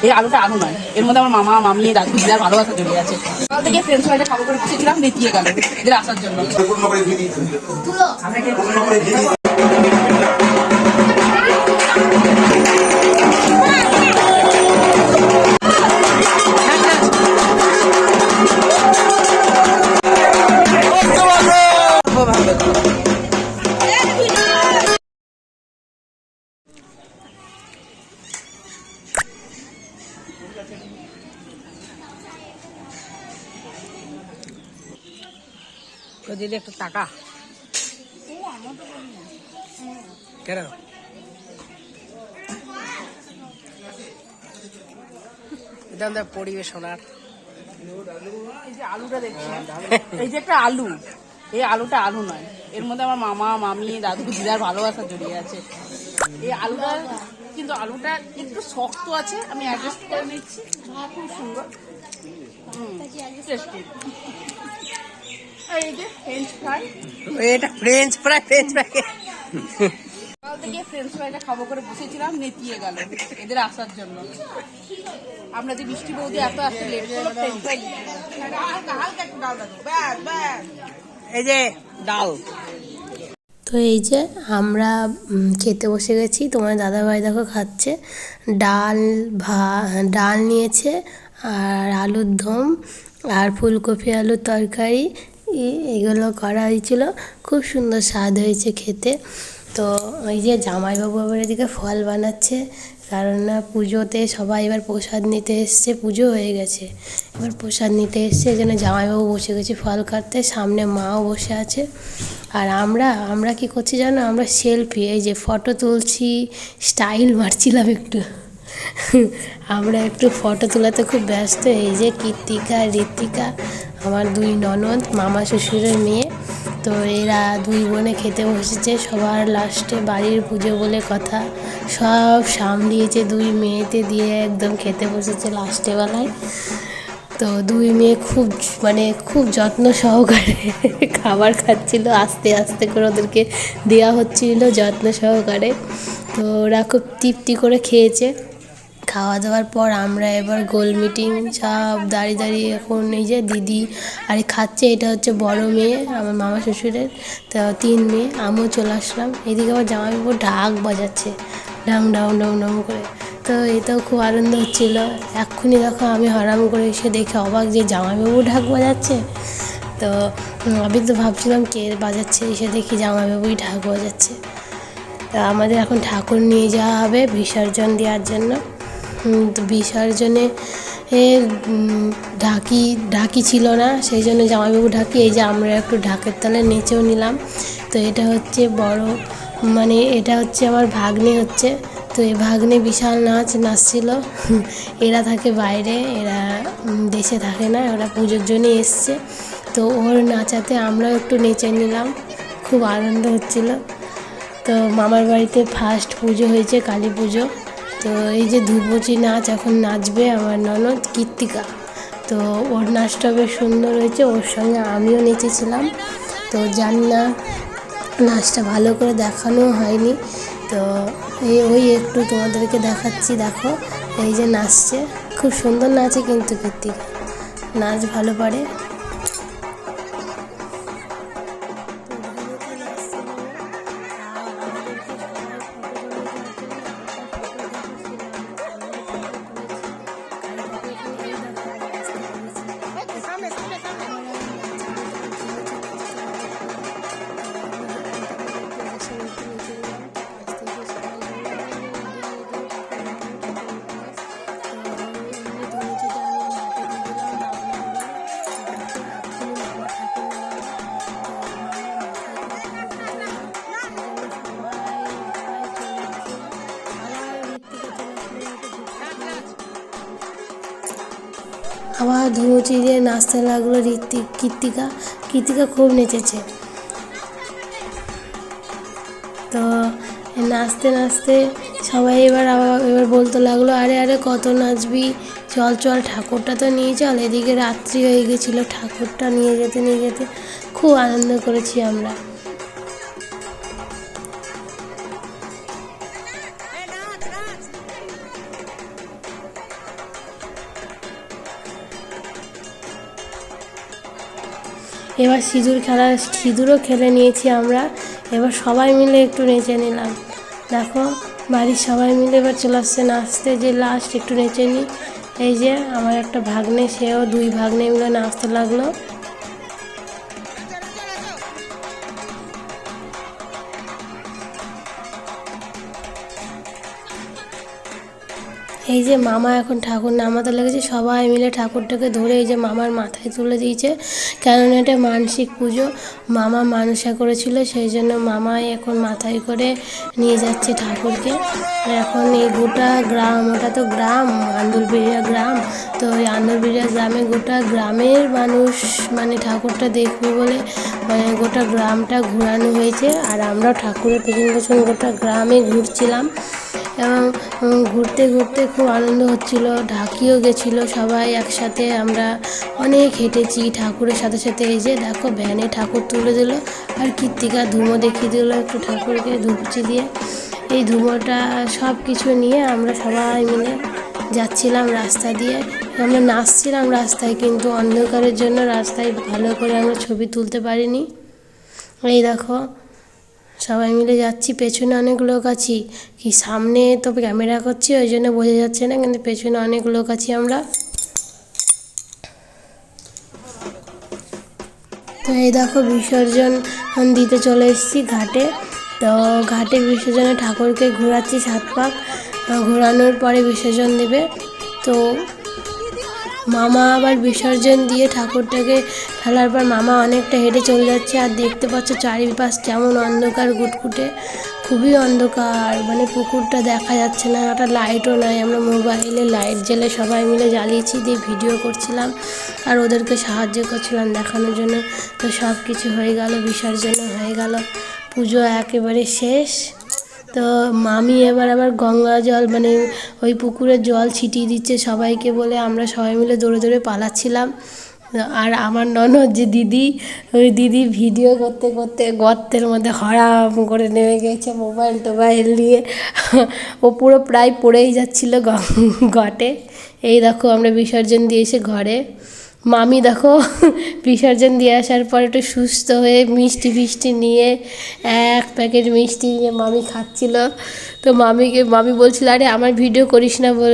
এই আলুটা আলু নয়, এর মধ্যে আমার মামা মামি দাদু দিদার ভালোবাসা জড়িয়ে আছে। সকাল থেকে ফ্রেঞ্চ ফ্রাইটা খাবো করে বসেছিলাম, নেতিয়ে গেল এদের আসার জন্য। দিলে একটু টাকা কেন এটা পরিবেশনার এই যে আলুটা দেখছেন, এই যে একটা আলু, এই আলুটা আলু নয়, এর মধ্যে আমার মামা মামি দাদু দিদার ভালোবাসা জড়িয়ে আছে। এই আলুটা কিন্তু আলুটা একটু শক্ত আছে, আমি অ্যাডজাস্ট করে নিচ্ছি। খুব সুন্দর, টেস্টি। এই যে ফ্রেঞ্চ ফ্রাই, এটা ফ্রেঞ্চ ফ্রাই সকাল থেকে ফ্রেঞ্চ ফ্রাইটা খাবো করে বসেছিলাম, নেতিয়ে গেল এদের আসার জন্য। আপনাদের বৃষ্টি বৌদি এত আসতে লেট করলো, ফ্রেঞ্চ ফ্রাই হালকা হালকা একটু ডাল দেবো, ব্যাস ব্যাস। এই যে ডাল। তো এই যে আমরা খেতে বসে গেছি। তোমার দাদাভাই দেখো খাচ্ছে ডাল নিয়েছে, আর আলুর দম, আর ফুলকপি আলুর তরকারি, এগুলো করা হয়েছিল। খুব সুন্দর স্বাদ হয়েছে খেতে। তো ওই যে জামাইবাবু আবার এদিকে ফল বানাচ্ছে, কারণ না পুজোতে সবাই এবার প্রসাদ নিতে এসছে, পুজো হয়ে গেছে, এবার প্রসাদ নিতে এসছে, এই জন্য জামাইবাবু বসে গেছি ফল কাটতে, সামনে মাও বসে আছে। আর আমরা কি করছি জানো, আমরা সেলফি, এই যে ফটো তুলছি, স্টাইল মারছিলাম একটু। আমরা একটু ফটো তোলাতে খুব ব্যস্ত। এই যে কৃত্তিকা ঋত্বিকা আমার দুই ননদ, মামা শ্বশুরের মেয়ে। তো এরা দুই বোনে খেতে বসেছে, সবার লাস্টে বাড়ির পুজো বলে কথা, সব সামলিয়েছে দুই মেয়েতে দিয়ে, একদম খেতে বসেছে লাস্টে বেলায়। তো দুই মেয়ে খুব যত্ন সহকারে খাবার খাচ্ছিল, আস্তে আস্তে করে ওদেরকে দেওয়া হচ্ছিল যত্ন সহকারে। তো ওরা খুব তৃপ্তি করে খেয়েছে। খাওয়া দাওয়ার পর আমরা এবার গোল মিটিং সব দাঁড়িয়ে এখন এই যে দিদি আরে খাচ্ছে, এটা হচ্ছে বড় মেয়ে আমার মামা শ্বশুরের। তো 3 মেয়ে, আমিও চলে আসলাম। এদিকে আবার জামাইবাবু ঢাক বাজাচ্ছে, ডাং ডাং ডাং ডাং করে। তো এটাও খুব আনন্দ হচ্ছিল। এক্ষুনি দেখো আমি হরাম করে এসে দেখে অবাক যে জামাইবাবু ঢাক বাজাচ্ছে। তো আমি তো ভাবছিলাম কে বাজাচ্ছে, এসে দেখি জামাইবাবুই ঢাক বাজাচ্ছে। তা আমাদের এখন ঠাকুর নিয়ে যাওয়া হবে বিসর্জন দেওয়ার জন্য। তো বিসর্জনে ঢাকি ছিল না, সেই জন্য জামাইবাবু ঢাকি, এই যে আমরা একটু ঢাকের তলে নেচেও নিলাম। তো এটা হচ্ছে এটা হচ্ছে আমার ভাগ্নে হচ্ছে। তো এই ভাগ্নে বিশাল নাচছিল। এরা থাকে বাইরে, এরা দেশে থাকে না, ওরা পুজোর জন্য এসছে। তো ওর নাচাতে আমরাও একটু নেচে নিলাম, খুব আনন্দ হচ্ছিল। তো মামার বাড়িতে ফার্স্ট পুজো হয়েছে, কালী পুজো। তো এই যে ধুপচি নাচ এখন নাচবে আমার ননদ কৃত্তিকা। তো ওর নাচটা বেশ সুন্দর হয়েছে, ওর সঙ্গে আমিও নেচেছিলাম। তো জানি না নাচটা ভালো করে দেখানো হয়নি, তো ওই একটু তোমাদেরকে দেখাচ্ছি। দেখো এই যে নাচছে, খুব সুন্দর নাচে কিন্তু কৃত্তিকা, নাচ ভালো পারে। আবার ধুনুচি দিয়ে নাচতে লাগলো কৃত্তিকা খুব নেচেছে। তো নাচতে নাচতে সবাই এবার বলতে লাগলো, আরে কত নাচবি, চল ঠাকুরটা তো নিয়ে চল। এদিকে রাত্রি হয়ে গেছিলো, ঠাকুরটা নিয়ে যেতে খুব আনন্দ করেছি আমরা। এবার সিঁদুরও খেলে নিয়েছি আমরা। এবার সবাই মিলে একটু নেচে নিলাম। দেখো বাড়ির সবাই মিলে এবার চলে আসছে নাচতে, যে লাস্ট একটু নেচে নিই। এই যে আমার একটা ভাগ্নে, সেও 2 ভাগ্নে মিলে নাচতে লাগলো। এই যে মামা এখন ঠাকুর নামাতে লেগেছে, সবাই মিলে ঠাকুরটাকে ধরে এই যে মামার মাথায় তুলে দিয়েছে, কেননা এটা মানসিক পুজো। মামা মানসা করেছিল, সেই জন্য মামাই এখন মাথায় করে নিয়ে যাচ্ছে ঠাকুরকে। এখন এই গোটা গ্রাম, ওটা তো গ্রাম, আন্দুলবেড়িয়া গ্রাম, তো ওই আন্দুলবেড়িয়া গ্রামে গোটা গ্রামের মানুষ মানে ঠাকুরটা দেখবে বলে মানে গোটা গ্রামটা ঘোরানো হয়েছে। আর আমরাও ঠাকুরের পেছন পেছন গোটা গ্রামে ঘুরছিলাম এবং ঘুরতে ঘুরতে খুব আনন্দ হচ্ছিল। ঢাকিও গেছিলো সবাই একসাথে, আমরা অনেক হেঁটেছি ঠাকুরের সাথে সাথে। এই যে দেখো ভ্যানে ঠাকুর তুলে দিল, আর কৃত্তিকা ধুমো দেখিয়ে দিল একটু ঠাকুরকে ধুপচি দিয়ে। এই ধুমোটা সব কিছু নিয়ে আমরা সবাই মিলে যাচ্ছিলাম রাস্তা দিয়ে। আমরা নাচছিলাম রাস্তায়, কিন্তু অন্ধকারের জন্য রাস্তায় ভালো করে আমরা ছবি তুলতে পারিনি। এই দেখো সবাই মিলে যাচ্ছি, পেছনে অনেক লোক আছি, কি সামনে তো ক্যামেরা করছি ওই জন্য বোঝা যাচ্ছে না, কিন্তু পেছনে অনেক লোক আছি আমরা। তো এই দেখো বিসর্জন দিতে চলে এসেছি ঘাটে। তো ঘাটে বিসর্জনে ঠাকুরকে ঘোরাচ্ছি 7 পাক, ঘোরানোর পরে বিসর্জন দেবে। তো মামা আবার বিসর্জন দিয়ে ঠাকুরটাকে ফেলার পর মামা অনেকটা হেঁটে চলে যাচ্ছে। আর দেখতে পাচ্ছ চারিপাশ কেমন অন্ধকার ঘুটঘুটে, খুবই অন্ধকার, মানে পুকুরটা দেখা যাচ্ছে না, একটা লাইটও নাই। আমরা মোবাইলে লাইট জ্বেলে সবাই মিলে জ্বালিয়েছি, দিয়ে ভিডিও করছিলাম আর ওদেরকে সাহায্য করছিলাম দেখানোর জন্য। তো সব কিছু হয়ে গেল, বিসর্জন হয়ে গেল, পুজো একেবারে শেষ। তো মামি এবার আবার গঙ্গা জল মানে ওই পুকুরের জল ছিটিয়ে দিচ্ছে সবাইকে বলে, আমরা সবাই মিলে দৌড়ে দৌড়ে পালাচ্ছিলাম। আর আমার ননদ যে দিদি, ওই দিদি ভিডিও করতে করতে গর্তের মধ্যে হড়াম করে নেমে গেছে মোবাইল টোবাইল নিয়ে। ও পুরো প্রায় পড়েই যাচ্ছিলো ঘাটে। এই দেখো আমরা বিসর্জন দিয়ে এসে ঘরে, মামি দেখো বিসর্জন দিয়ে আসার পর একটু সুস্থ হয়ে মিষ্টি ফিষ্টি নিয়ে 1 প্যাকেট মিষ্টি নিয়ে মামি খাচ্ছিল। তো মামি বলছিল আরে আমার ভিডিও করিস না বলে